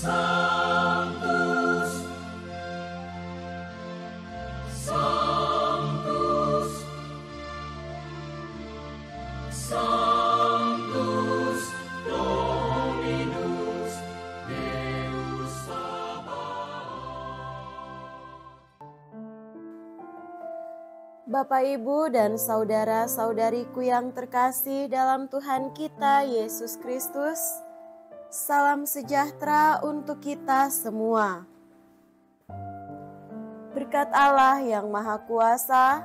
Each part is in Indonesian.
Sanctus, Sanctus, Sanctus Dominus Deus Sabaoth. Bapak, Ibu, dan saudara-saudariku yang terkasih dalam Tuhan kita Yesus Kristus, salam sejahtera untuk kita semua. Berkat Allah yang Maha Kuasa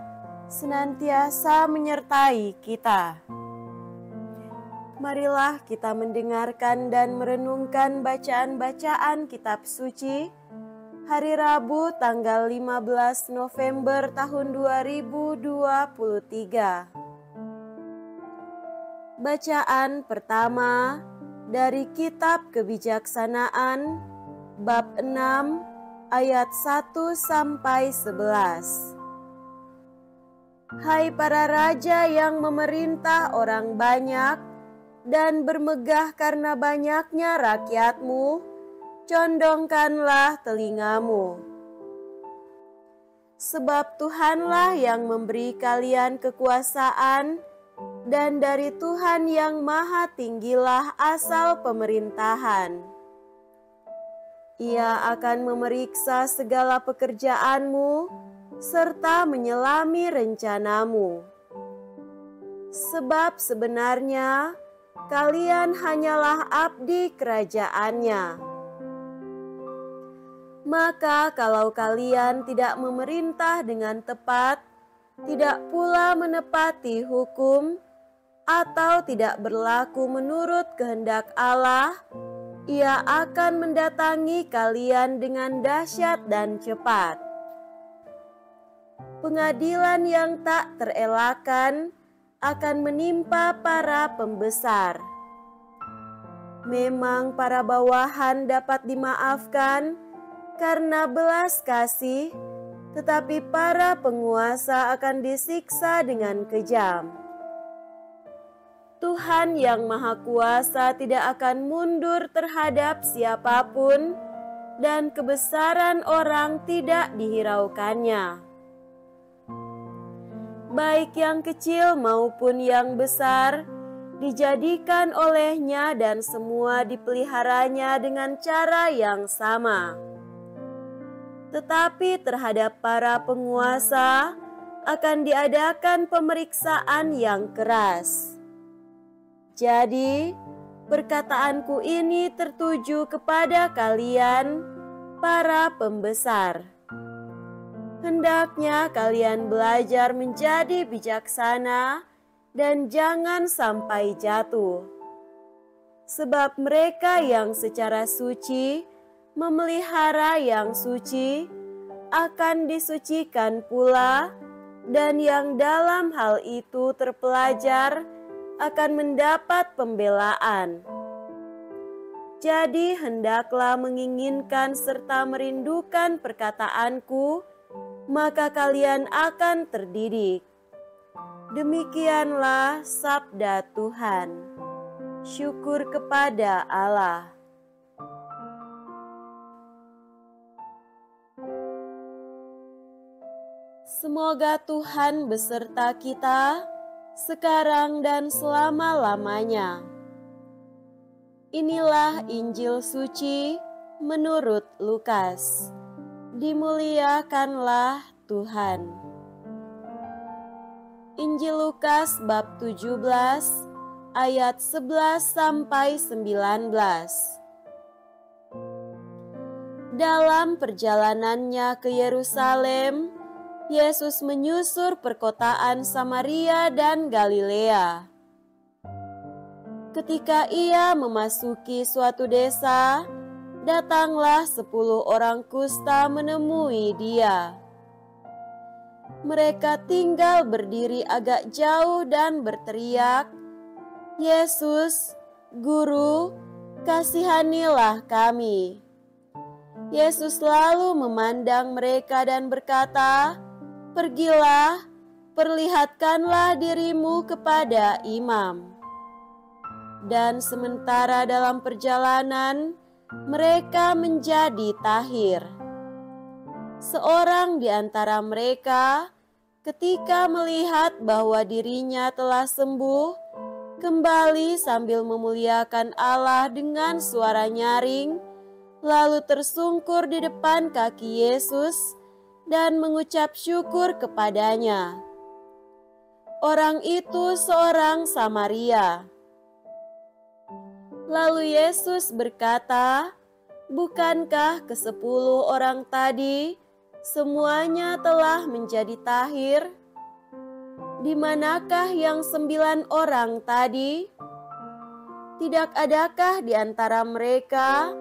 senantiasa menyertai kita. Marilah kita mendengarkan dan merenungkan bacaan-bacaan kitab suci hari Rabu tanggal 15 November tahun 2023. Bacaan pertama dari kitab Kebijaksanaan bab 6 ayat 1 sampai 11. Hai para raja yang memerintah orang banyak dan bermegah karena banyaknya rakyatmu, condongkanlah telingamu. Sebab Tuhanlah yang memberi kalian kekuasaan, dan dari Tuhan yang Maha Tinggilah asal pemerintahan. Ia akan memeriksa segala pekerjaanmu, serta menyelami rencanamu. Sebab sebenarnya kalian hanyalah abdi kerajaannya. Maka kalau kalian tidak memerintah dengan tepat, tidak pula menepati hukum, atau tidak berlaku menurut kehendak Allah, Ia akan mendatangi kalian dengan dahsyat dan cepat. Pengadilan yang tak terelakkan akan menimpa para pembesar. Memang para bawahan dapat dimaafkan karena belas kasih, tetapi para penguasa akan disiksa dengan kejam. Tuhan yang Maha Kuasa tidak akan mundur terhadap siapapun, dan kebesaran orang tidak dihiraukannya. Baik yang kecil maupun yang besar dijadikan olehnya, dan semua dipeliharanya dengan cara yang sama. Tetapi terhadap para penguasa akan diadakan pemeriksaan yang keras. Jadi, perkataanku ini tertuju kepada kalian, para pembesar. Hendaknya kalian belajar menjadi bijaksana dan jangan sampai jatuh. Sebab mereka yang secara suci memelihara yang suci akan disucikan pula, dan yang dalam hal itu terpelajar akan mendapat pembelaan. Jadi hendaklah menginginkan serta merindukan perkataanku, maka kalian akan terdidik. Demikianlah sabda Tuhan. Syukur kepada Allah. Semoga Tuhan beserta kita sekarang dan selama-lamanya. Inilah Injil suci menurut Lukas. Dimuliakanlah Tuhan. Injil Lukas bab 17 ayat 11 sampai 19. Dalam perjalanannya ke Yerusalem, Yesus menyusur perkotaan Samaria dan Galilea. Ketika Ia memasuki suatu desa, datanglah 10 orang kusta menemui Dia. Mereka tinggal berdiri agak jauh dan berteriak, "Yesus, Guru, kasihanilah kami." Yesus lalu memandang mereka dan berkata, "Pergilah, perlihatkanlah dirimu kepada imam." Dan sementara dalam perjalanan, mereka menjadi tahir. Seorang di antara mereka, ketika melihat bahwa dirinya telah sembuh, kembali sambil memuliakan Allah dengan suara nyaring, lalu tersungkur di depan kaki Yesus dan mengucap syukur kepadanya. Orang itu seorang Samaria. Lalu Yesus berkata, "Bukankah ke-10 orang tadi semuanya telah menjadi tahir? Di manakah yang 9 orang tadi? Tidak adakah di antara mereka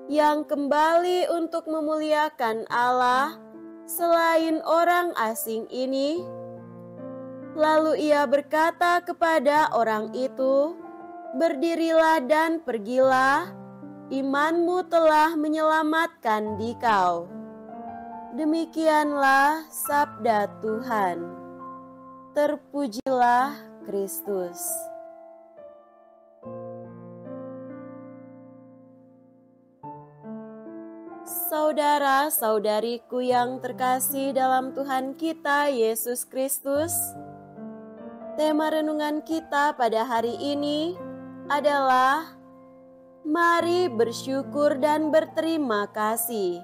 yang kembali untuk memuliakan Allah selain orang asing ini?" Lalu ia berkata kepada orang itu, "Berdirilah dan pergilah, imanmu telah menyelamatkan dikau." Demikianlah sabda Tuhan. Terpujilah Kristus. Saudara-saudariku yang terkasih dalam Tuhan kita Yesus Kristus, tema renungan kita pada hari ini adalah mari bersyukur dan berterima kasih.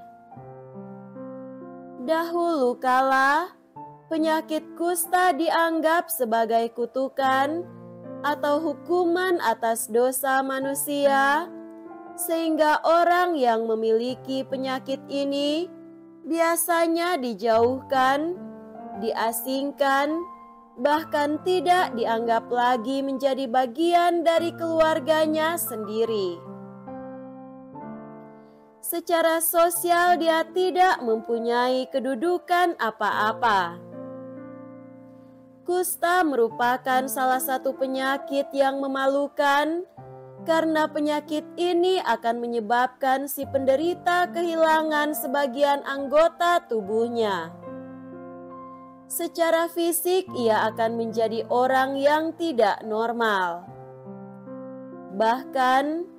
Dahulu kala, penyakit kusta dianggap sebagai kutukan atau hukuman atas dosa manusia, sehingga orang yang memiliki penyakit ini biasanya dijauhkan, diasingkan, bahkan tidak dianggap lagi menjadi bagian dari keluarganya sendiri. Secara sosial dia tidak mempunyai kedudukan apa-apa. Kusta merupakan salah satu penyakit yang memalukan karena penyakit ini akan menyebabkan si penderita kehilangan sebagian anggota tubuhnya. Secara fisik ia akan menjadi orang yang tidak normal. Bahkan,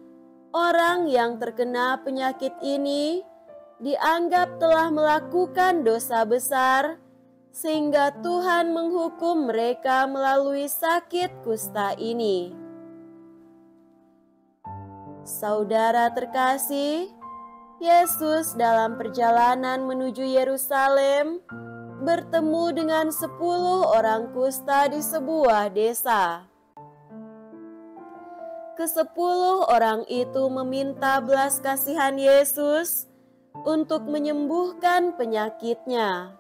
orang yang terkena penyakit ini dianggap telah melakukan dosa besar, sehingga Tuhan menghukum mereka melalui sakit kusta ini. Saudara terkasih, Yesus dalam perjalanan menuju Yerusalem bertemu dengan 10 orang kusta di sebuah desa. Ke-10 orang itu meminta belas kasihan Yesus untuk menyembuhkan penyakitnya.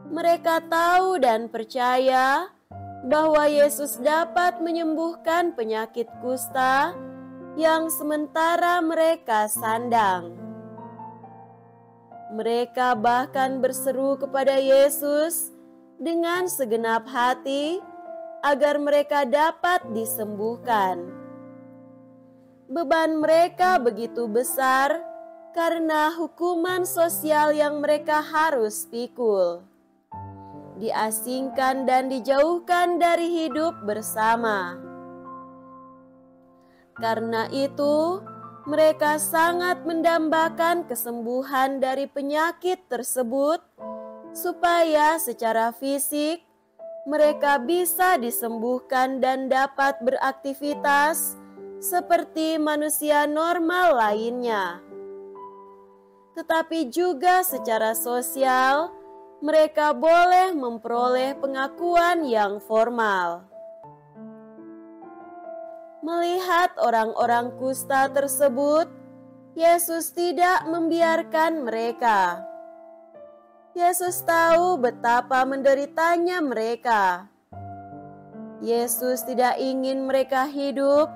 Mereka tahu dan percaya bahwa Yesus dapat menyembuhkan penyakit kusta yang sementara mereka sandang. Mereka bahkan berseru kepada Yesus dengan segenap hati agar mereka dapat disembuhkan. Beban mereka begitu besar karena hukuman sosial yang mereka harus pikul. Diasingkan dan dijauhkan dari hidup bersama. Karena itu, mereka sangat mendambakan kesembuhan dari penyakit tersebut, supaya secara fisik mereka bisa disembuhkan dan dapat beraktivitas seperti manusia normal lainnya. Tetapi juga secara sosial, mereka boleh memperoleh pengakuan yang formal. Melihat orang-orang kusta tersebut, Yesus tidak membiarkan mereka. Yesus tahu betapa menderitanya mereka. Yesus tidak ingin mereka hidup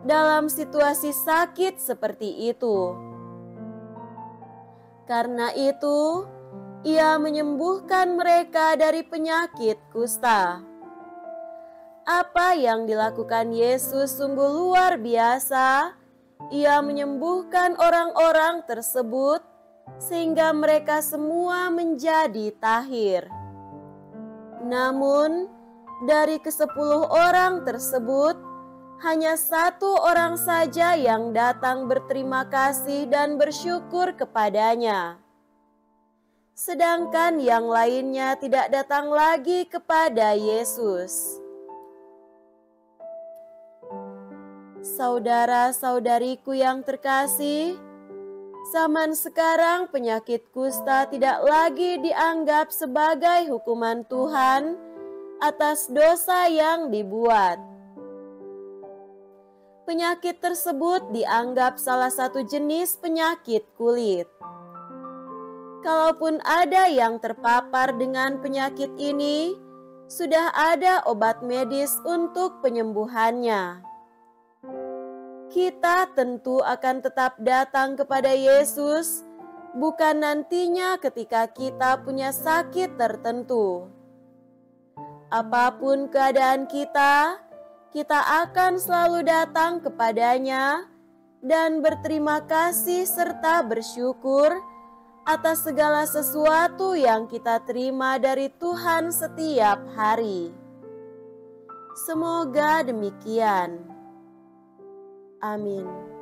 dalam situasi sakit seperti itu. Karena itu, Ia menyembuhkan mereka dari penyakit kusta. Apa yang dilakukan Yesus sungguh luar biasa. Ia menyembuhkan orang-orang tersebut sehingga mereka semua menjadi tahir. Namun, dari ke-10 orang tersebut, hanya satu orang saja yang datang berterima kasih dan bersyukur kepadanya. Sedangkan yang lainnya tidak datang lagi kepada Yesus. Saudara-saudariku yang terkasih, zaman sekarang penyakit kusta tidak lagi dianggap sebagai hukuman Tuhan atas dosa yang dibuat. Penyakit tersebut dianggap salah satu jenis penyakit kulit. Kalaupun ada yang terpapar dengan penyakit ini, sudah ada obat medis untuk penyembuhannya. Kita tentu akan tetap datang kepada Yesus, bukan nantinya ketika kita punya sakit tertentu. Apapun keadaan kita akan selalu datang kepadanya dan berterima kasih serta bersyukur atas segala sesuatu yang kita terima dari Tuhan setiap hari. Semoga demikian. Amin.